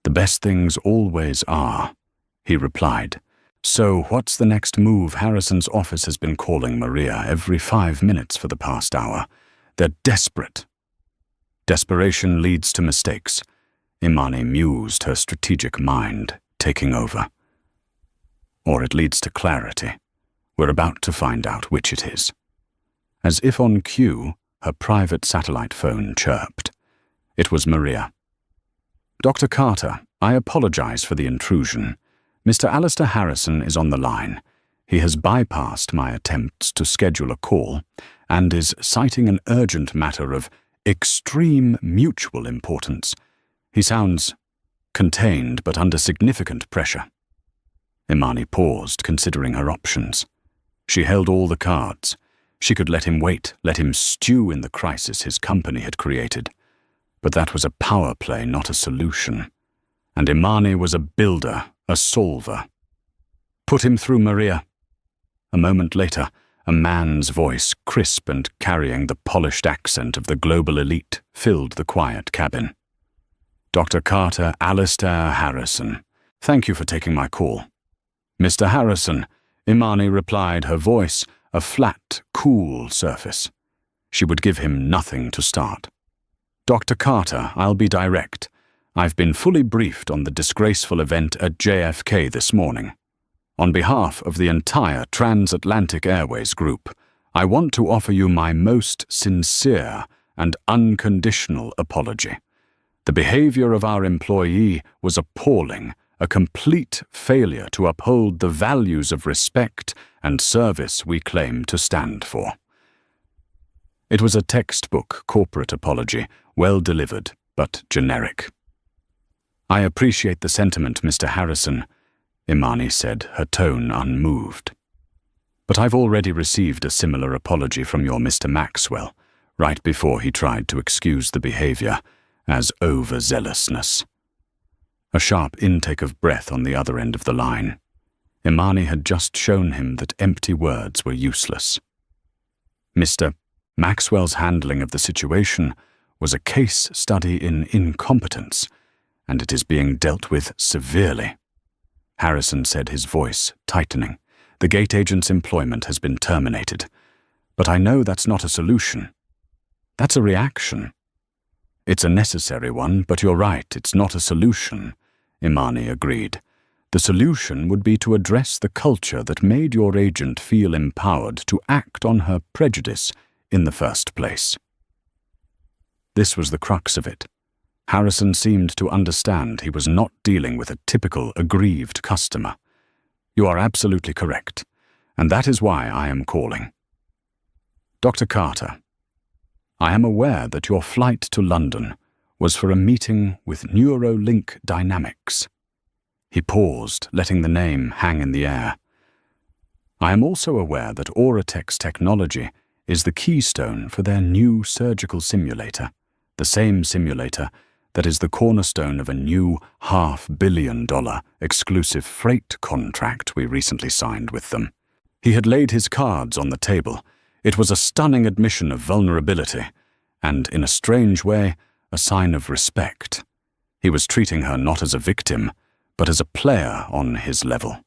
"The best things always are," he replied. "So what's the next move? Harrison's office has been calling Maria every 5 minutes for the past hour. They're desperate." Desperation leads to mistakes. Imani mused, her strategic mind taking over. Or it leads to clarity. We're about to find out which it is. As if on cue, her private satellite phone chirped. It was Maria. "Dr. Carter, I apologize for the intrusion. Mr. Alistair Harrison is on the line. He has bypassed my attempts to schedule a call and is citing an urgent matter of extreme mutual importance. He sounds contained but under significant pressure." Imani paused, considering her options. She held all the cards. She could let him wait, let him stew in the crisis his company had created. But that was a power play, not a solution. And Imani was a builder, a solver. "Put him through, Maria." A moment later, A man's voice, crisp and carrying the polished accent of the global elite, filled the quiet cabin. "Dr. Carter Alistair Harrison, thank you for taking my call." "Mr. Harrison," Imani replied, her voice a flat, cool surface. She would give him nothing to start. "Dr. Carter, I'll be direct. I've been fully briefed on the disgraceful event at JFK this morning. On behalf of the entire Transatlantic Airways Group, I want to offer you my most sincere and unconditional apology. The behavior of our employee was appalling, a complete failure to uphold the values of respect and service we claim to stand for." It was a textbook corporate apology, well delivered, but generic. "I appreciate the sentiment, Mr. Harrison," Imani said, her tone unmoved. "But I've already received a similar apology from your Mr. Maxwell, right before he tried to excuse the behavior as overzealousness." A sharp intake of breath on the other end of the line. Imani had just shown him that empty words were useless. Mr. Maxwell's handling of the situation was a case study in incompetence, and it is being dealt with severely. Harrison said, his voice tightening. "The gate agent's employment has been terminated. But I know that's not a solution. That's a reaction." "It's a necessary one, but you're right, it's not a solution," Imani agreed. "The solution would be to address the culture that made your agent feel empowered to act on her prejudice in the first place." This was the crux of it. Harrison seemed to understand he was not dealing with a typical aggrieved customer. "You are absolutely correct, and that is why I am calling. Dr. Carter, I am aware that your flight to London was for a meeting with Neuralink Dynamics." He paused, letting the name hang in the air. "I am also aware that Auratech's technology is the keystone for their new surgical simulator, the same simulator that is the cornerstone of a new $500 million exclusive freight contract we recently signed with them." He had laid his cards on the table. It was a stunning admission of vulnerability, and, in a strange way, a sign of respect. He was treating her not as a victim, but as a player on his level.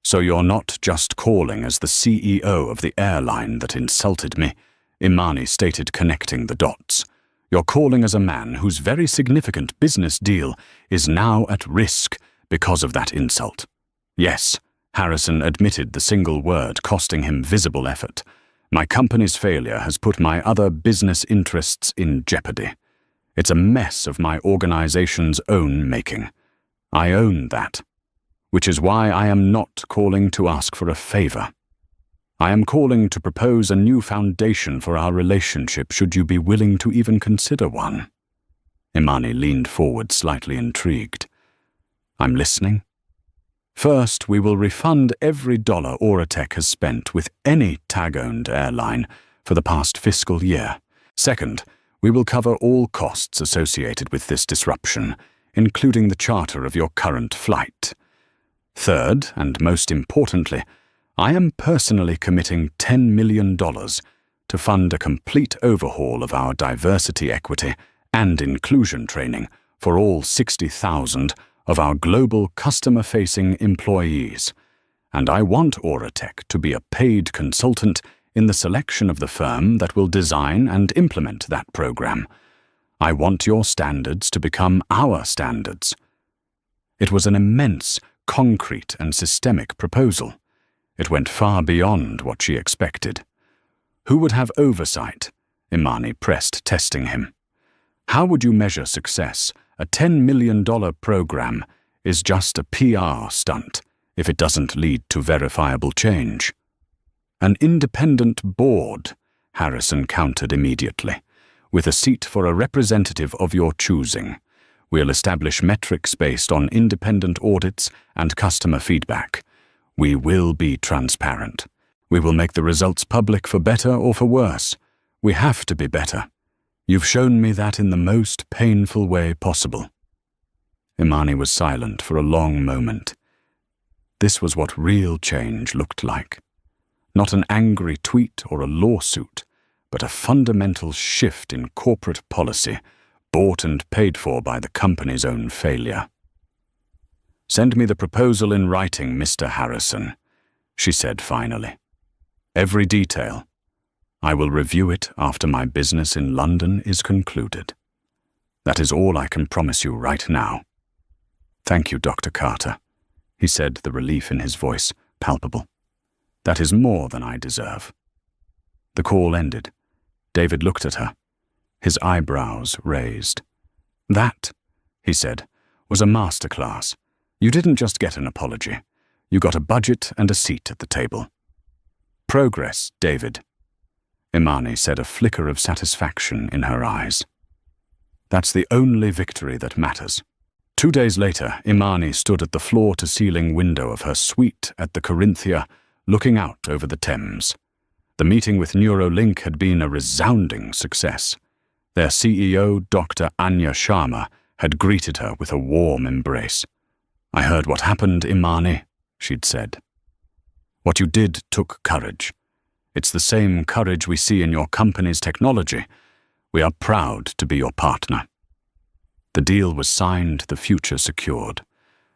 "So you're not just calling as the CEO of the airline that insulted me," Imani stated, connecting the dots. "You're calling as a man whose very significant business deal is now at risk because of that insult." "Yes," Harrison admitted, the single word costing him visible effort. "My company's failure has put my other business interests in jeopardy. It's a mess of my organization's own making. I own that, which is why I am not calling to ask for a favor. I am calling to propose a new foundation for our relationship, should you be willing to even consider one." Imani leaned forward, slightly intrigued. "I'm listening." "First, we will refund every dollar Auratech has spent with any tag-owned airline for the past fiscal year. Second, we will cover all costs associated with this disruption, including the charter of your current flight. Third, and most importantly, I am personally committing $10 million to fund a complete overhaul of our diversity, equity, and inclusion training for all 60,000 of our global customer-facing employees, and I want Auratech to be a paid consultant in the selection of the firm that will design and implement that program. I want your standards to become our standards." It was an immense, concrete, and systemic proposal. It went far beyond what she expected. "Who would have oversight?" Imani pressed, testing him. "How would you measure success? A $10 million program is just a PR stunt if it doesn't lead to verifiable change." "An independent board," Harrison countered immediately, "with a seat for a representative of your choosing. We'll establish metrics based on independent audits and customer feedback. We will be transparent. We will make the results public for better or for worse. We have to be better. You've shown me that in the most painful way possible." Imani was silent for a long moment. This was what real change looked like. Not an angry tweet or a lawsuit, but a fundamental shift in corporate policy, bought and paid for by the company's own failure. "Send me the proposal in writing, Mr. Harrison," she said finally. "Every detail. I will review it after my business in London is concluded. That is all I can promise you right now." "Thank you, Dr. Carter," he said, the relief in his voice palpable. "That is more than I deserve." The call ended. David looked at her, his eyebrows raised. "That," he said, "was a masterclass. You didn't just get an apology. You got a budget and a seat at the table." "Progress, David," Imani said, a flicker of satisfaction in her eyes. "That's the only victory that matters." 2 days later, Imani stood at the floor-to-ceiling window of her suite at the Corinthia, looking out over the Thames. The meeting with Neuralink had been a resounding success. Their CEO, Dr. Anya Sharma, had greeted her with a warm embrace. "I heard what happened, Imani," she'd said. "What you did took courage. It's the same courage we see in your company's technology. We are proud to be your partner." The deal was signed, the future secured.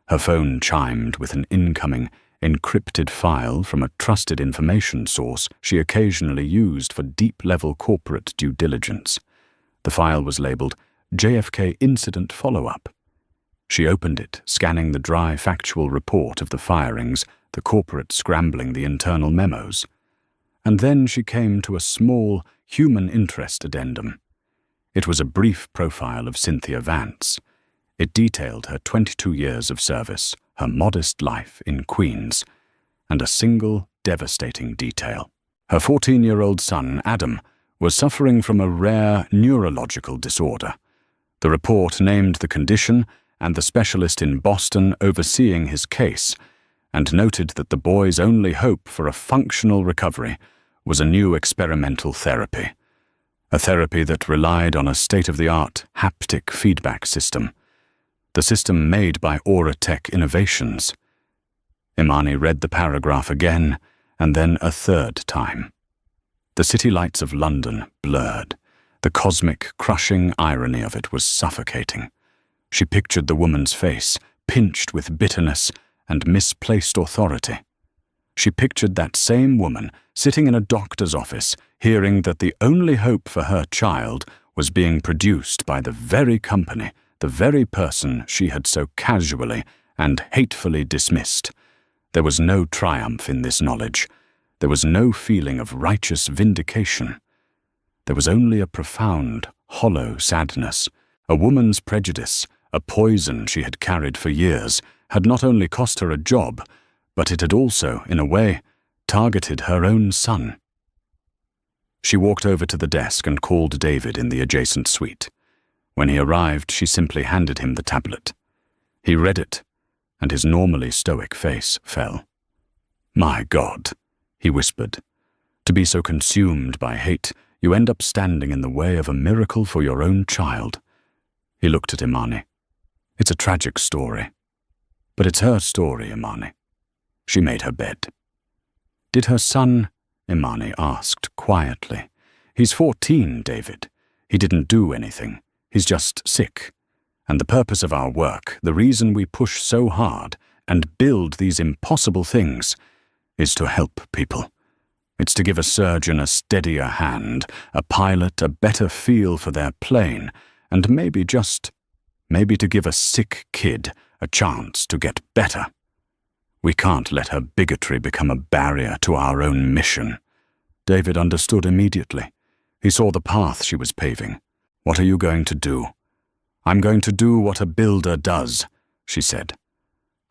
Her phone chimed with an incoming, encrypted file from a trusted information source she occasionally used for deep-level corporate due diligence. The file was labeled JFK Incident Follow-Up. She opened it, scanning the dry factual report of the firings, the corporate scrambling the internal memos. And then she came to a small, human interest addendum. It was a brief profile of Cynthia Vance. It detailed her 22 years of service, her modest life in Queens, and a single devastating detail. Her 14-year-old son, Adam, was suffering from a rare neurological disorder. The report named the condition and the specialist in Boston overseeing his case, and noted that the boy's only hope for a functional recovery was a new experimental therapy. A therapy that relied on a state-of-the-art haptic feedback system. The system made by Auratech Innovations. Imani read the paragraph again, and then a third time. The city lights of London blurred. The cosmic, crushing irony of it was suffocating. She pictured the woman's face, pinched with bitterness and misplaced authority. She pictured that same woman sitting in a doctor's office, hearing that the only hope for her child was being produced by the very company, the very person she had so casually and hatefully dismissed. There was no triumph in this knowledge. There was no feeling of righteous vindication. There was only a profound, hollow sadness. A woman's prejudice, a poison she had carried for years, had not only cost her a job, but it had also, in a way, targeted her own son. She walked over to the desk and called David in the adjacent suite. When he arrived, she simply handed him the tablet. He read it, and his normally stoic face fell. "My God," he whispered. "To be so consumed by hate, you end up standing in the way of a miracle for your own child." He looked at Imani. "It's a tragic story. But it's her story, Imani." She made her bed. "Did her son?" Imani asked quietly. "He's 14, David. He didn't do anything. He's just sick. And the purpose of our work, the reason we push so hard and build these impossible things, is to help people. It's to give a surgeon a steadier hand, a pilot a better feel for their plane, and maybe to give a sick kid a chance to get better. We can't let her bigotry become a barrier to our own mission." David understood immediately. He saw the path she was paving. "What are you going to do?" "I'm going to do what a builder does," she said.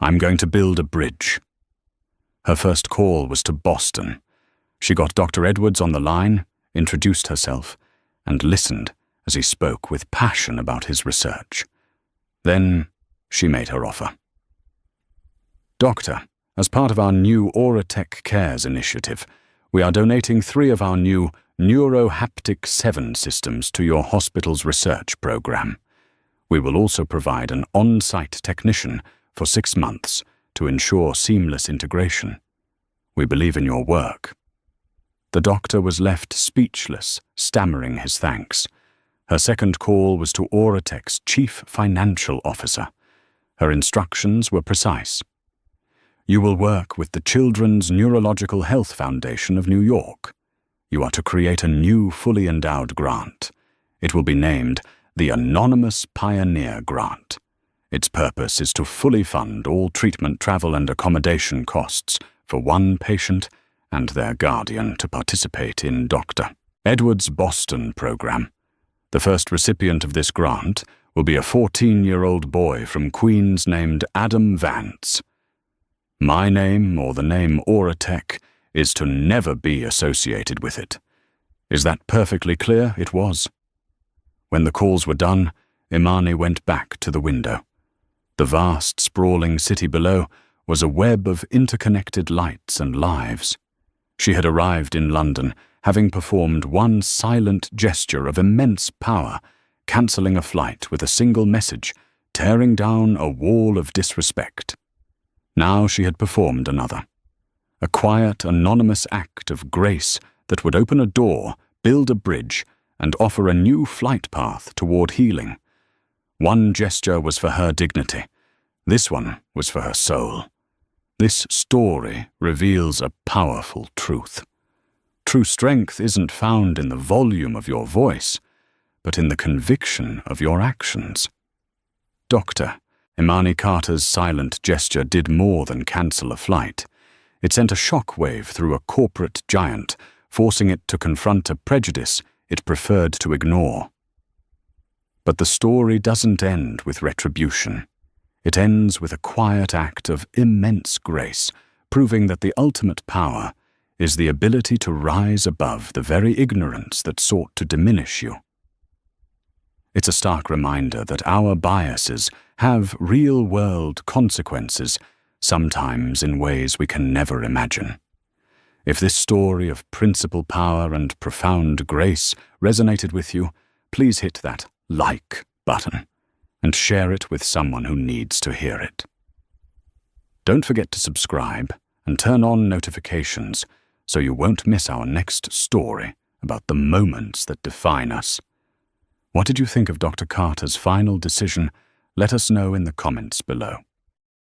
"I'm going to build a bridge." Her first call was to Boston. She got Dr. Edwards on the line, introduced herself, and listened as he spoke with passion about his research. Then she made her offer. "Doctor, as part of our new Auratech Cares initiative, we are donating 3 of our new Neurohaptic 7 systems to your hospital's research program. We will also provide an on-site technician for 6 months to ensure seamless integration. We believe in your work, The doctor was left speechless, stammering his thanks. Her second call was to Oratech's chief financial officer. Her instructions were precise. You will work with the Children's Neurological Health Foundation of New York. You are to create a new fully endowed grant. It will be named the Anonymous Pioneer Grant. Its purpose is to fully fund all treatment, travel, and accommodation costs for one patient and their guardian to participate in Dr. Edward's Boston program. The first recipient of this grant will be a 14-year-old boy from Queens named Adam Vance. My name, or the name Oratech, is to never be associated with it. Is that perfectly clear? It was. When the calls were done, Imani went back to the window. The vast, sprawling city below was a web of interconnected lights and lives. She had arrived in London, having performed one silent gesture of immense power, cancelling a flight with a single message, tearing down a wall of disrespect. Now she had performed another. A quiet, anonymous act of grace that would open a door, build a bridge, and offer a new flight path toward healing. One gesture was for her dignity. This one was for her soul. This story reveals a powerful truth. True strength isn't found in the volume of your voice, but in the conviction of your actions. Doctor, Imani Carter's silent gesture did more than cancel a flight. It sent a shock-wave through a corporate giant, forcing it to confront a prejudice it preferred to ignore. But the story doesn't end with retribution. It ends with a quiet act of immense grace, proving that the ultimate power is the ability to rise above the very ignorance that sought to diminish you. It's a stark reminder that our biases have real-world consequences, sometimes in ways we can never imagine. If this story of principal power and profound grace resonated with you, please hit that like button and share it with someone who needs to hear it. Don't forget to subscribe and turn on notifications so you won't miss our next story about the moments that define us. What did you think of Dr. Carter's final decision? Let us know in the comments below.